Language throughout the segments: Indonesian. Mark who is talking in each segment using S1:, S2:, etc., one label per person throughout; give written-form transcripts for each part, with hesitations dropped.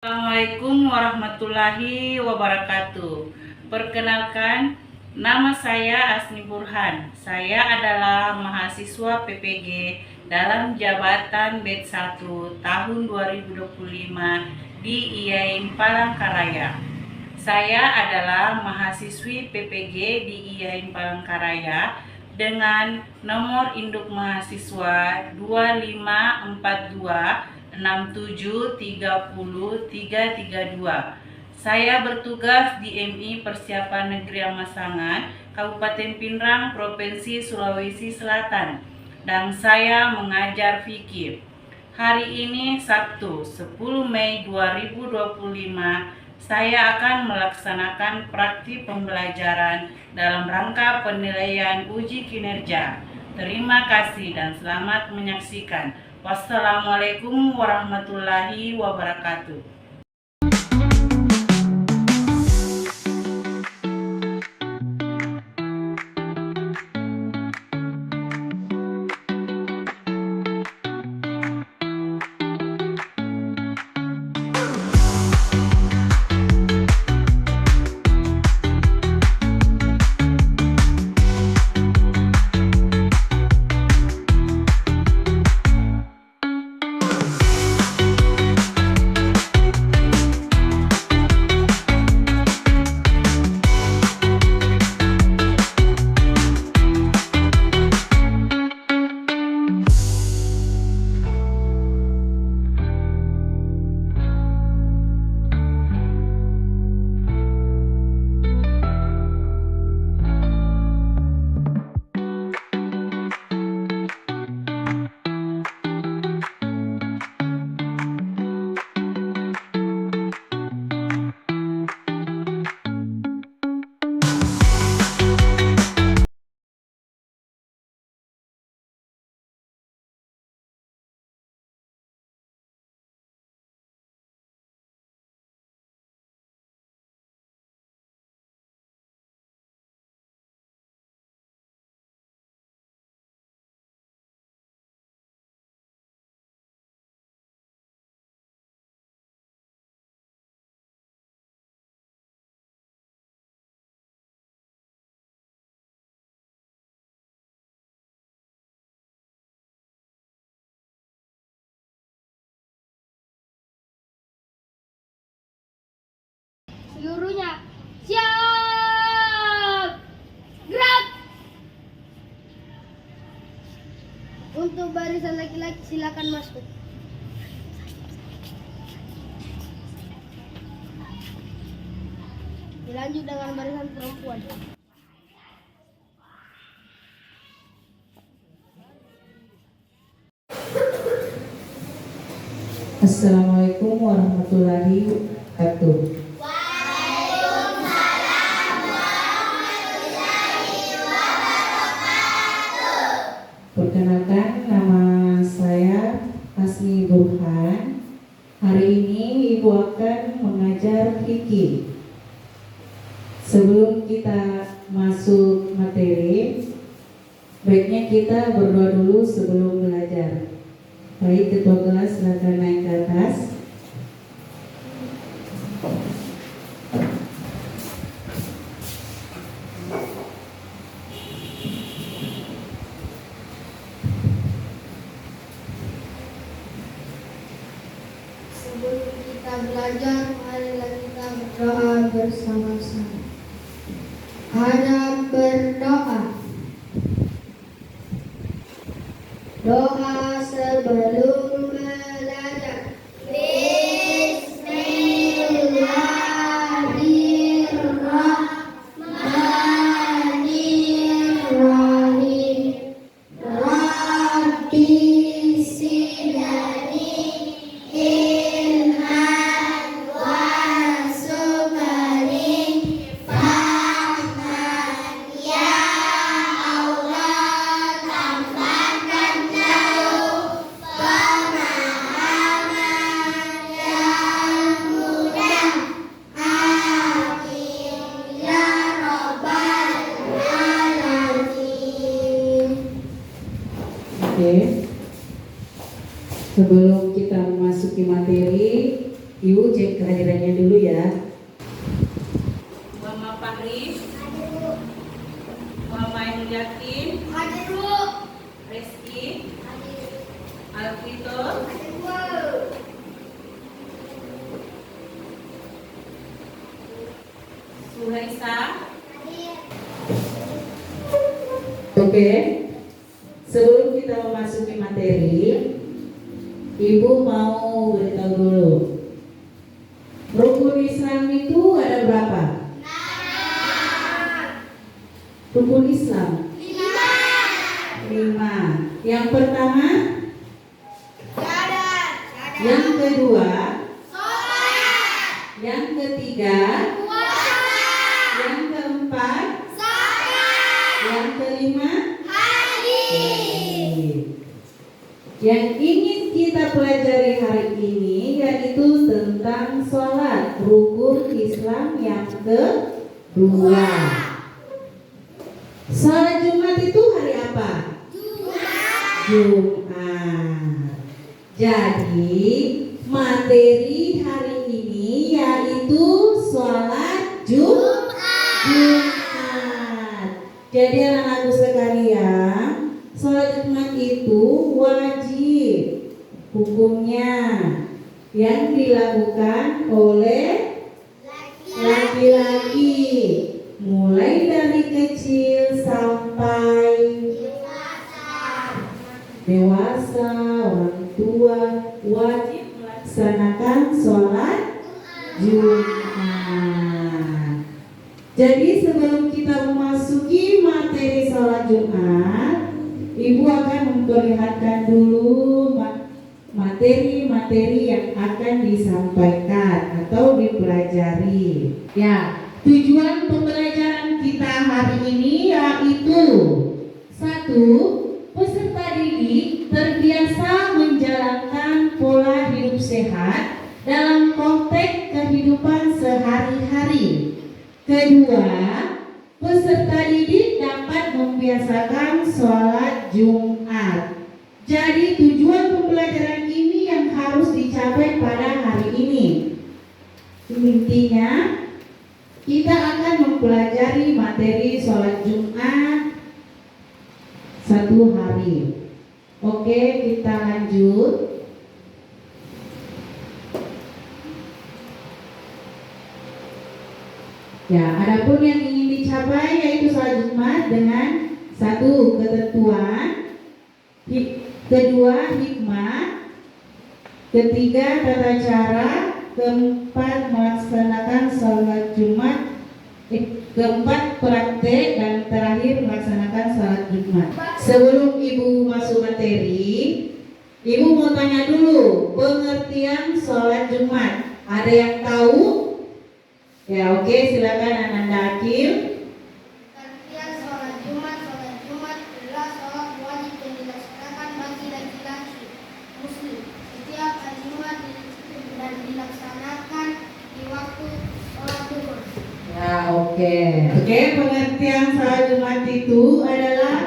S1: Assalamualaikum warahmatullahi wabarakatuh. Perkenalkan, nama saya Asni Burhan. Saya adalah mahasiswa PPG dalam jabatan BED 1 tahun 2025 di IAIN Palangkaraya. Saya adalah mahasiswi PPG di IAIN Palangkaraya dengan nomor induk mahasiswa 2542 6730332. Saya bertugas di MI Persiapan Negeri Amasangan, Kabupaten Pinrang, Provinsi Sulawesi Selatan, dan saya mengajar fikih. Hari ini Sabtu 10 Mei 2025, saya akan melaksanakan praktik pembelajaran dalam rangka penilaian uji kinerja. Terima kasih dan selamat menyaksikan. Wassalamualaikum warahmatullahi wabarakatuh.
S2: Seluruhnya siap, gerak. Untuk barisan laki-laki silakan masuk. Dilanjut dengan barisan perempuan.
S3: Assalamualaikum warahmatullahi wabarakatuh. Perkenalkan, nama saya Asni Burhan. Hari ini Ibu akan mengajar fikih. Sebelum kita masuk materi, baiknya kita berdoa dulu sebelum belajar. Baik, ketua kelas silakan naik ke atas.
S2: Sebelum kita belajar, marilah kita berdoa bersama-sama. Hadap berdoa. Doa sebelum belajar. Bismillahirrahmanirrahim. Rabbi zidni ilman warzuqni fahman ya Allah, tambahkan jauh pemahaman yang mudah. Amin ya rabbal alamin.
S3: Oke. Sebelum kita memasuki materi, Ibu cek kehadirannya dulu ya.
S1: Muhammad Fahri,
S2: Hadir Bu.
S1: Muhammad Ainul Yakin,
S2: Hadir Bu.
S1: Reski,
S2: Hadir.
S1: Alvito,
S2: Hadir Bu.
S1: Suhaisa.
S2: Hadir.
S3: Oke. Sebelum kita memasuki materi, Ibu mau beritahu dulu. Rukun Islam itu ada berapa? Rukun Islam 5. Yang pertama, yang kedua, yang ketiga, yang keempat, yang kelima. Yang ingin kita pelajari hari ini yaitu tentang sholat, rukun Islam yang kedua. Sholat Jumat itu hari apa? Jumat. Jadi materi hari ini yaitu sholat Jumat. Jadi anak-anakku sekalian, sholat Jumat itu wajib hukumnya yang dilakukan oleh laki-laki mulai dari kecil sampai dewasa, orang tua wajib melaksanakan sholat Jumat. Jadi sebelum kita memasuki materi sholat Jumat, Ibu akan memperlihatkan dulu materi-materi yang akan disampaikan atau dipelajari. Ya, tujuan pembelajaran kita hari ini yaitu 1. Peserta didik terbiasa menjalankan pola hidup sehat dalam konteks kehidupan sehari-hari. Kedua, peserta didik dapat membiasakan sholat Jumat. Jadi tujuan pembelajaran ini yang harus dicapai pada hari ini. Intinya, kita akan mempelajari materi sholat Jumat 1 hari. Oke, kita lanjut. Ya, adapun yang ingin dicapai yaitu sholat Jumat dengan 1. Ketentuan, kedua hikmah, ketiga tata cara, keempat melaksanakan sholat Jumat, keempat praktek, dan terakhir melaksanakan sholat Jumat. Sebelum Ibu masuk materi, Ibu mau tanya dulu pengertian sholat Jumat. Ada yang tahu? Ya, oke, silakan Ananda Akil.
S2: Pengertian sholat Jumat adalah sholat wajib yang dilaksanakan bagi laki-laki Muslim setiap hari Jumat dan dilaksanakan di waktu sholat zuhur.
S3: Ya, oke. Oke, pengertian sholat Jumat itu adalah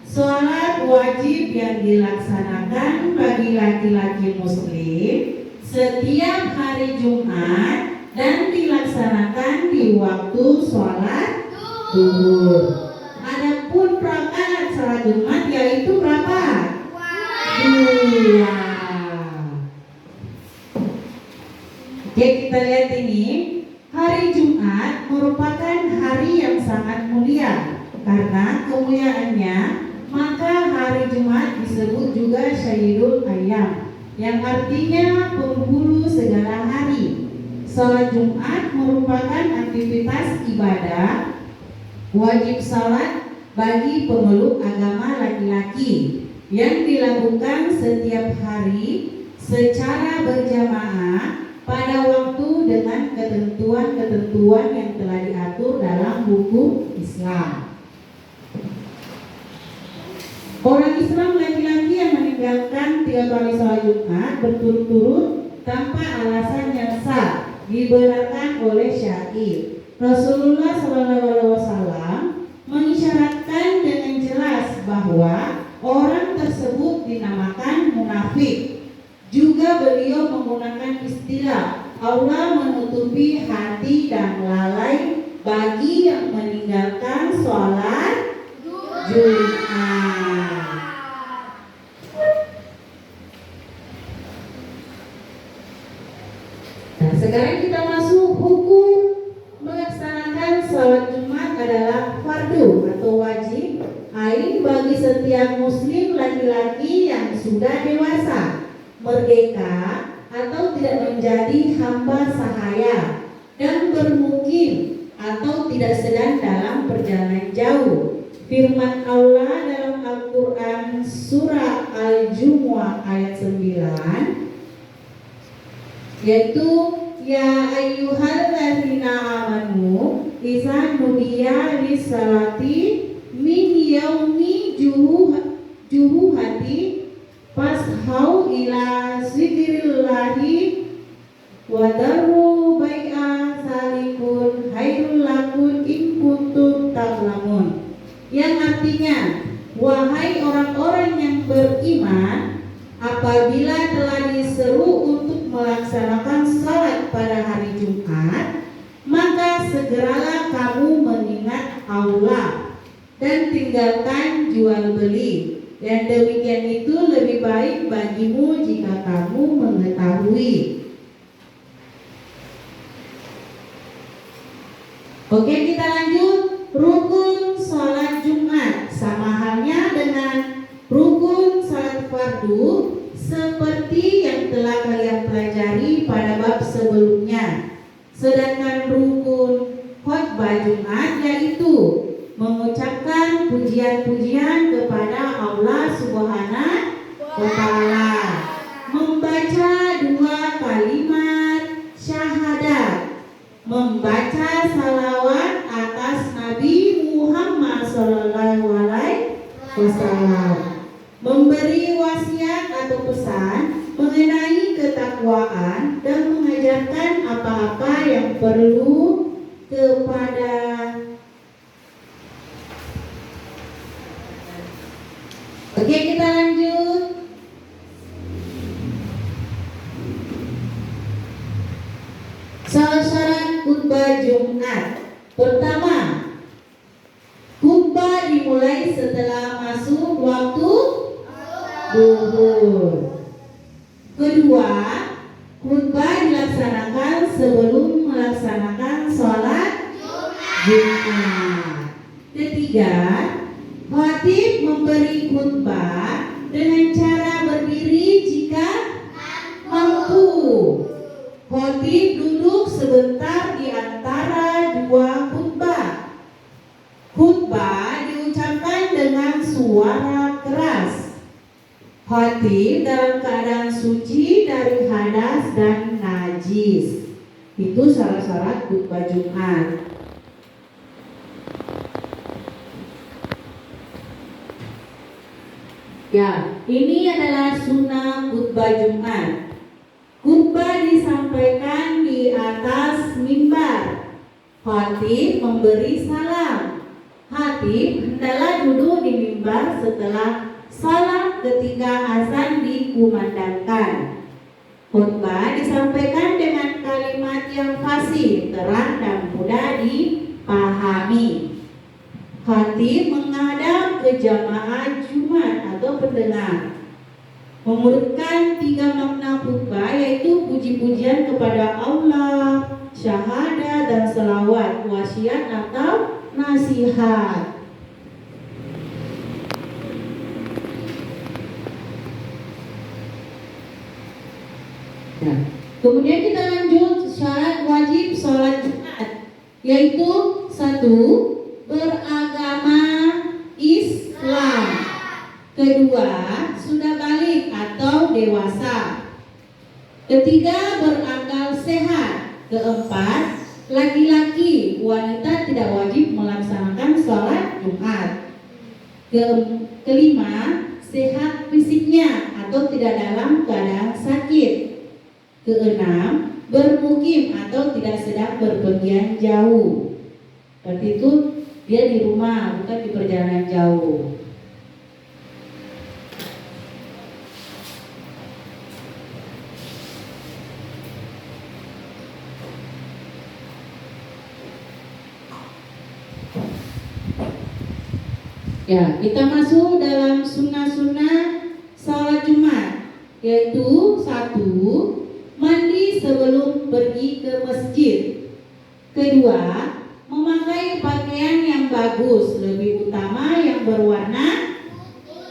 S3: sholat wajib yang dilaksanakan bagi laki-laki Muslim setiap hari Jumat dan dilaksanakan di waktu sholat zuhur. Adapun rakaat sholat Jumat yaitu berapa? 2. Oke, kita lihat ini. Hari Jumat merupakan hari yang sangat mulia. Karena kemuliaannya, maka hari Jumat disebut juga Sayyidul Ayyam, yang artinya penghulu segala hari. Sholat Jumat merupakan aktivitas ibadah wajib sholat bagi pemeluk agama laki-laki yang dilakukan setiap hari secara berjamaah pada waktu dengan ketentuan-ketentuan yang telah diatur dalam hukum Islam. Orang Islam laki-laki yang meninggalkan 3 kali sholat Jumat berturut-turut tanpa alasan yang sah dibenarkan oleh syar'i. Rasulullah SAW mengisyaratkan dengan jelas bahwa orang tersebut dinamakan munafik. Juga beliau menggunakan istilah Allah menutupi hati dan lalai bagi yang meninggalkan sholat Jumat. Nah, sekarang kita masuk hukum melaksanakan sholat Jumat adalah fardu atau wajib ain bagi setiap muslim laki-laki yang sudah dewasa, merdeka atau tidak menjadi hamba sahaya dan bermukim atau tidak sedang dalam perjalanan jauh. Firman Allah dalam Al-Quran surah Al-Jumu'ah ayat 9 yaitu ya ayyuhalladzina amanu idza nudiya lis-salati min yaumi juhuhati fashau ila zikrillahi wa daru bai'a salikun hairul lakum in kuntum ta'lamun, yang artinya wahai orang-orang yang beriman, apabila telah diseru untuk melaksanakan salat pada hari Jumat, maka segeralah kamu mengingat Allah dan tinggalkan jual beli, dan demikian itu lebih baik bagimu jika kamu mengetahui. Oke, kita lanjut. Rukun sholat Jumat sama halnya dengan rukun sholat fardu seperti yang telah kalian pelajari pada bab sebelumnya. Sedangkan rukun khutbah Jumat yaitu mengucapkan pujian-pujian kepada Allah Subhanahu wa Ta'ala, membaca 2 kalimat syahadat, membaca salawat atas Nabi Muhammad SAW, memberi wasiat atau pesan mengenai ketakwaan dan mengajarkan apa-apa yang perlu kepada Oke, kita lanjut. Syarat khutbah Jumat. Pertama, khutbah dimulai setelah masuk waktu zuhur. Kedua, khutbah dilaksanakan sebelum melaksanakan sholat Jumat. Ketiga, khatib memberi khutbah dengan cara berdiri jika mampu. Khatib duduk sebentar di antara 2 khutbah. Khutbah diucapkan dengan suara keras. Khatib dalam keadaan suci dari hadas dan najis. Itu syarat-syarat khutbah Jumat. Ya, ini adalah sunnah khutbah Jumat. Khutbah disampaikan di atas mimbar. Khatib memberi salam. Khatib hendaklah duduk di mimbar setelah salam ketika azan dikumandangkan. Khutbah disampaikan dengan kalimat yang fasih, terang dan mudah dipahami. Khatib menghadap ke jamaah Jumat atau pendengar, mengurutkan 3 makna khutbah yaitu puji-pujian kepada Allah, syahadat dan selawat, wasiat atau nasihat. Nah, kemudian kita lanjut syarat wajib sholat Jumat, yaitu 1. Beragama Islam. Kedua, sudah balik atau dewasa. Ketiga, berakal sehat. Keempat, laki-laki, wanita tidak wajib melaksanakan sholat Jumat. Kelima, sehat fisiknya atau tidak dalam keadaan sakit. Keenam, bermukim atau tidak sedang berpergian jauh. Berarti itu dia di rumah, bukan di perjalanan jauh. Ya, kita masuk dalam sunnah-sunnah salat Jumat, yaitu satu, mandi sebelum pergi ke masjid. Kedua, memakai pakaian yang bagus, lebih utama yang berwarna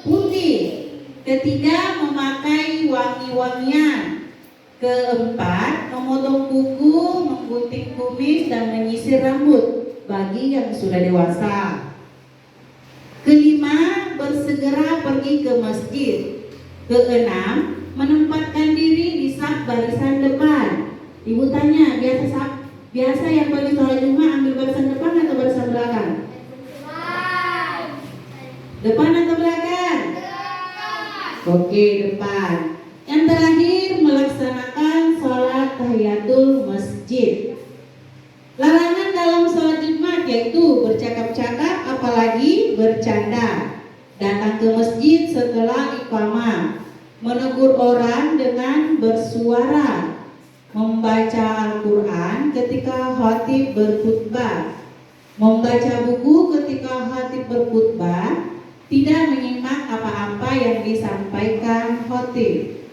S3: putih. Ketiga, memakai wangi-wangian. Keempat, memotong kuku, menggunting kumis dan menyisir rambut bagi yang sudah dewasa. Kelima, bersegera pergi ke masjid. Keenam, menempatkan diri di saf barisan depan. Ibu tanya, biasa yang pergi sholat Jumat ambil barisan depan atau barisan belakang? Depan atau belakang? Oke, depan. Yang terakhir, melaksanakan sholat tahiyatul masjid. Larangan dalam sholat Jumat yaitu bercakap-cakap, apalagi bercanda, datang ke masjid setelah iqamah, menegur orang dengan bersuara, membaca Al-Quran ketika khatib berkhutbah, membaca buku ketika khatib berkhutbah, tidak menyimak apa-apa yang disampaikan khatib.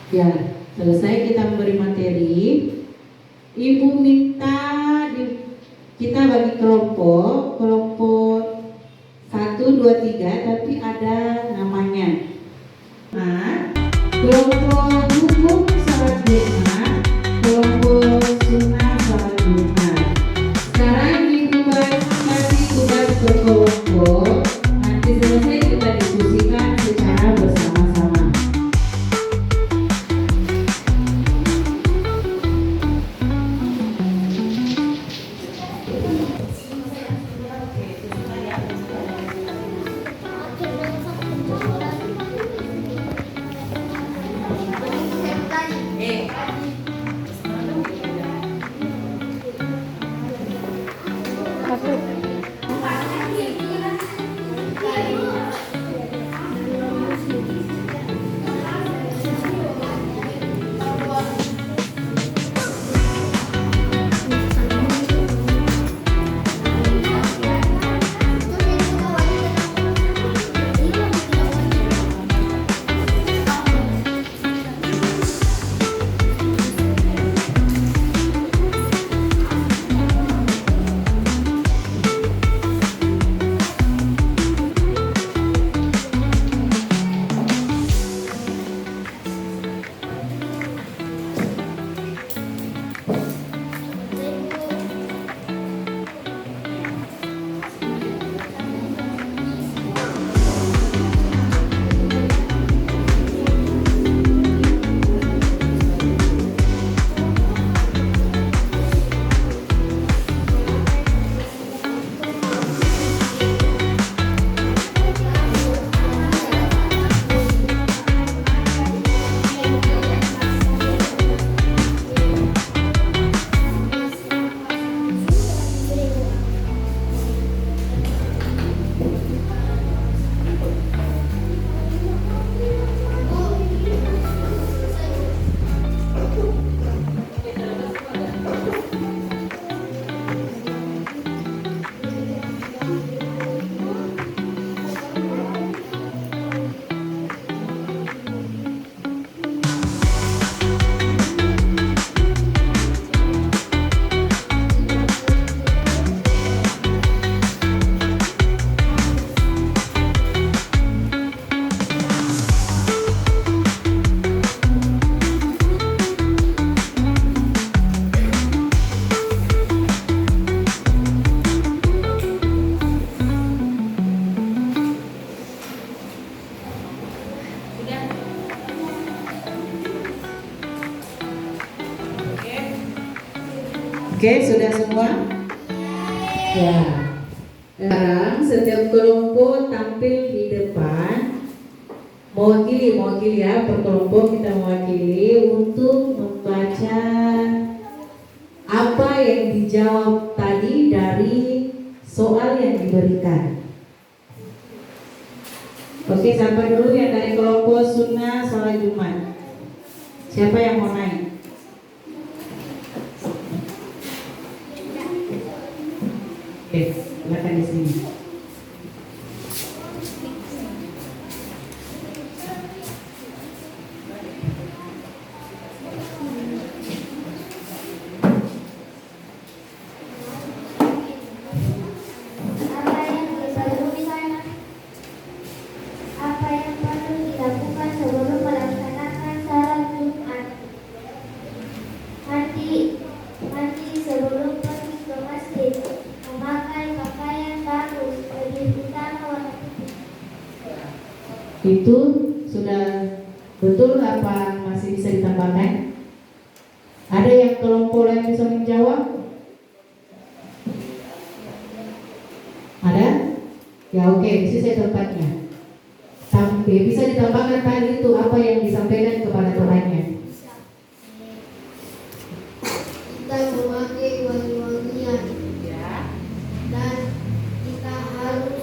S3: Ya, selesai kita memberi materi. Ibu minta kita bagi kelompok 1, 2, 3, tapi ada namanya. Nah, kelompok hukum salat Jumat, kelompok sunnah salat Jumat. Sekarang ibu kasih tugas berkelompok. Nanti selesai kita diskusikan secara bersama-sama. Oke, sudah semua? Ya. Sekarang setiap kelompok tampil di depan, mewakili ya, per kelompok kita mewakili untuk membaca yang dijawab tadi dari soal yang diberikan? Oke, siapa dulu yang dari kelompok sunnah sholat Jumat? Siapa yang mau naik? Oke, silakan di sini.
S2: Apa yang perlu dilakukan sebelum melaksanakan salat Jumat? Mandi sebelum pergi ke masjid, memakai pakaian bagus, lebih utama warna putih.
S3: Itu sudah betul apa masih bisa ditambahkan? Ada yang kelompok lain bisa menjawab? Ada? Ya oke, bisa saya tempatnya. Sampai bisa ditambahkan tadi itu apa yang disampaikan kepada temannya.
S2: Kita memakai wangi-wangian
S1: Ya.
S2: dan kita harus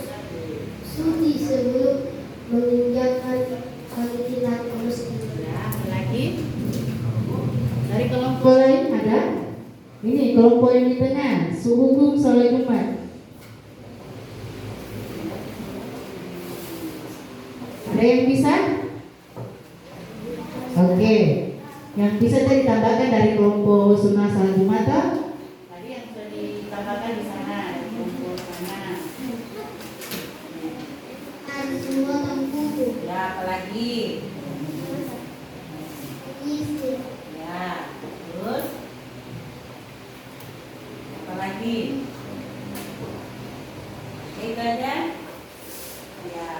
S2: suci sebelum meninggalkan panggilan ke masjid.
S1: Ya, apa lagi?
S3: Dari kelompok lain ada? Ini kelompok yang di tengah, sehukum sholat Jumat. Ada yang bisa? Oke, yang bisa tadi ditambahkan dari kelompok sunnah sholat Jumat toh? Tadi yang sudah ditambahkan di sana, di kelompok sana.
S2: Dan semua tangguh
S1: Ya, apa lagi?
S2: isi.
S1: Ya, terus apa lagi? Itu aja. Ya.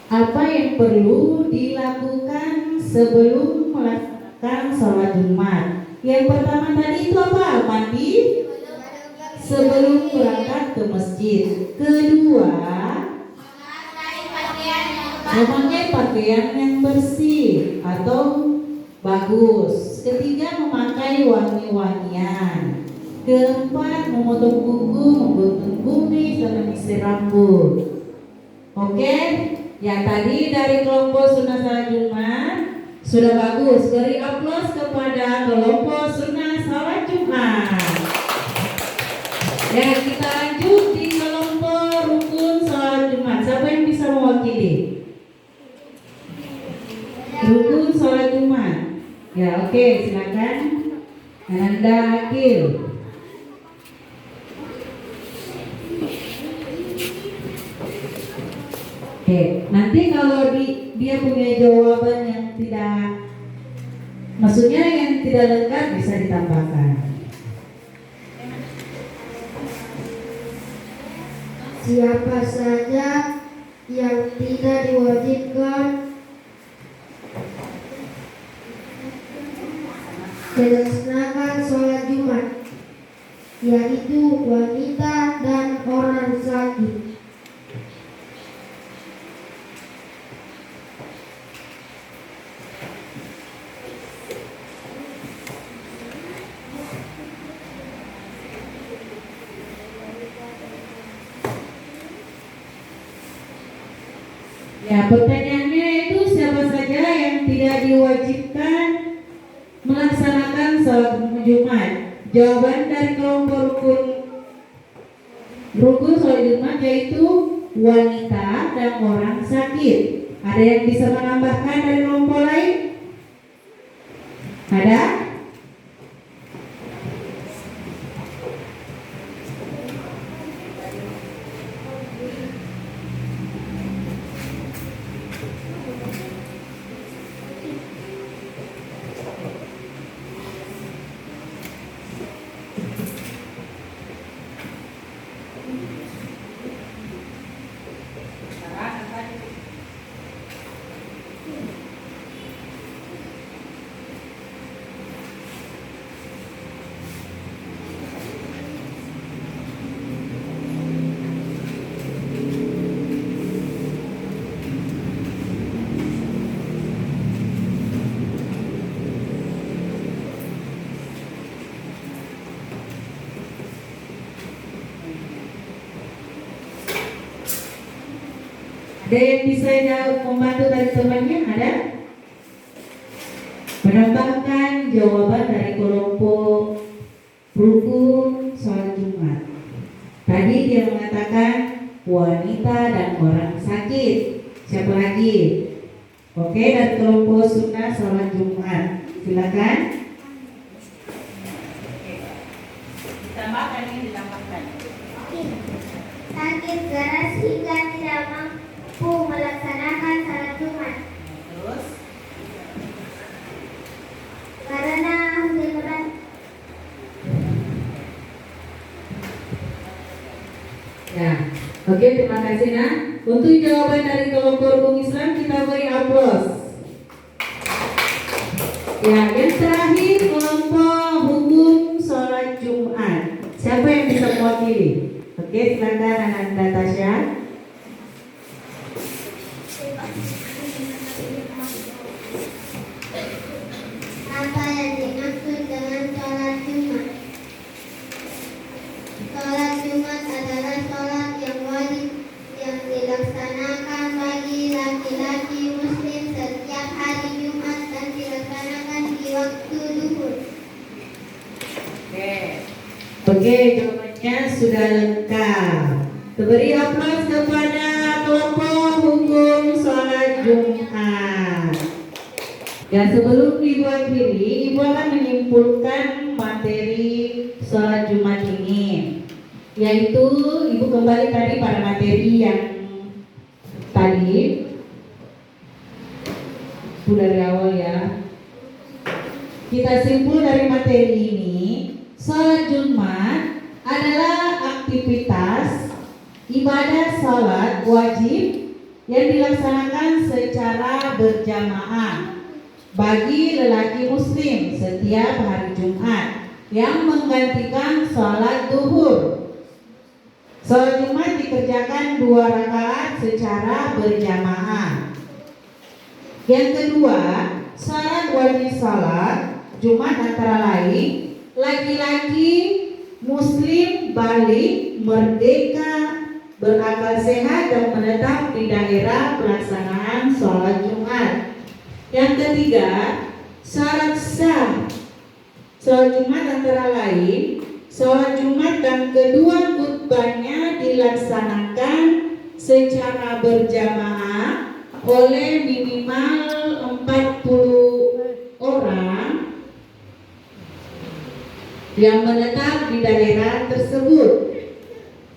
S3: Apa yang perlu dilakukan sebelum melaksanakan sholat Jumat? Yang pertama tadi itu apa? Mandi sebelum berangkat ke masjid. Kedua, memakai pakaian yang bersih atau bagus. Ketiga, memakai wangi-wangian. Keempat, memotong kuku, memotong kumis, dan menyisir rambut. Oke, yang tadi dari kelompok sunnah sholat Jumat sudah bagus. Beri aplaus kepada kelompok sunnah sholat Jumat. Ya, kita lanjut di kelompok rukun sholat Jumat. Siapa yang bisa mewakili? Rukun sholat Jumat. Ya, oke, silakan. Ananda Akil. Oke, nanti kalau dia punya jawaban yang tidak, maksudnya yang tidak lengkap bisa ditambahkan.
S2: Siapa saja yang tidak diwajibkan melaksanakan sholat Jumat, yaitu wanita dan orang sakit.
S3: Ya, pertanyaannya itu siapa saja yang tidak diwajibkan melaksanakan sholat Jumat? Jawaban dari kelompok rukun sholat Jumat yaitu wanita dan orang sakit. Ada yang bisa menambahkan dari kelompok lain? Ada? Ada yang bisa jawab membantu dari temannya? Ada? Menambahkan jawaban dari kelompok rukun sholat Jumat. Tadi dia mengatakan wanita dan orang sakit. Siapa lagi? Oke, dari kelompok sunnah sholat Jumat. Silakan.
S1: Ditambahkan ini ditambahkan.
S2: Sakit keras hingga tidak mampu melaksanakan salat Jumat
S1: Terus
S2: karena berat.
S3: Ya, oke, terima kasih Nak. Untuk jawaban dari kelompok rukun Islam kita beri aplaus. Ya, yang terakhir kelompok hukum sholat Jumat. Siapa yang bisa mewakili? Oke, silakan Ananda Tasya.
S2: Apa yang dimaksud dengan sholat Jumat? Sholat Jumat adalah sholat yang wajib yang dilaksanakan bagi laki-laki muslim setiap hari Jumat dan dilaksanakan di waktu zuhur.
S3: Oke, jawabannya sudah lengkap. Beri aplaus kepada kelompok hukum sholat Jumat. Dan sebelum Ibu akhiri, Ibu akan menyimpulkan materi sholat Jumat ini, yaitu Ibu kembali tadi pada materi yang tadi. Itu dari awal ya. Kita simpul dari materi ini, sholat Jumat adalah aktivitas ibadah sholat wajib yang dilaksanakan secara berjamaah bagi lelaki muslim setiap hari Jumat yang menggantikan sholat zuhur. Sholat Jumat dikerjakan 2 rakaat secara berjamaah. Yang kedua, syarat wajib sholat Jumat antara lain laki-laki muslim balik, merdeka, berakal sehat dan menetap di daerah pelaksanaan sholat Jumat. Yang ketiga, syarat sah sholat Jumat antara lain sholat Jumat dan kedua khutbahnya dilaksanakan secara berjamaah oleh minimal 40 orang yang menetap di daerah tersebut.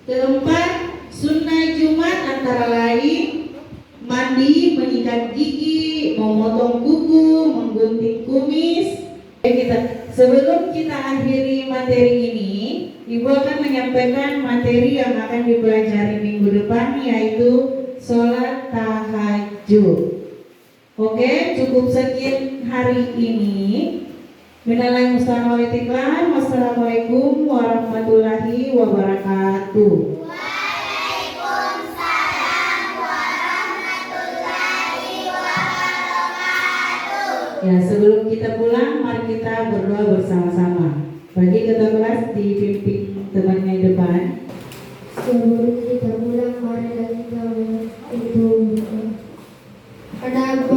S3: Keempat, sunnah Jumat antara lain mandi, menyikat gigi, memotong kuku, menggunting kumis. Sebelum kita akhiri materi ini, Ibu akan menyampaikan materi yang akan dipelajari minggu depan, yaitu sholat tahajud. Oke, cukup sekian hari ini. Wassalamualaikum warahmatullahi wabarakatuh.
S2: Waalaikumsalam warahmatullahi wabarakatuh.
S3: Ya, sebelum kita pulang, mari kita berdoa bersama-sama. Bagi ketua kelas dipimpin temannya di depan.
S2: Sebelum kita pulang, mari kita berdoa. Ada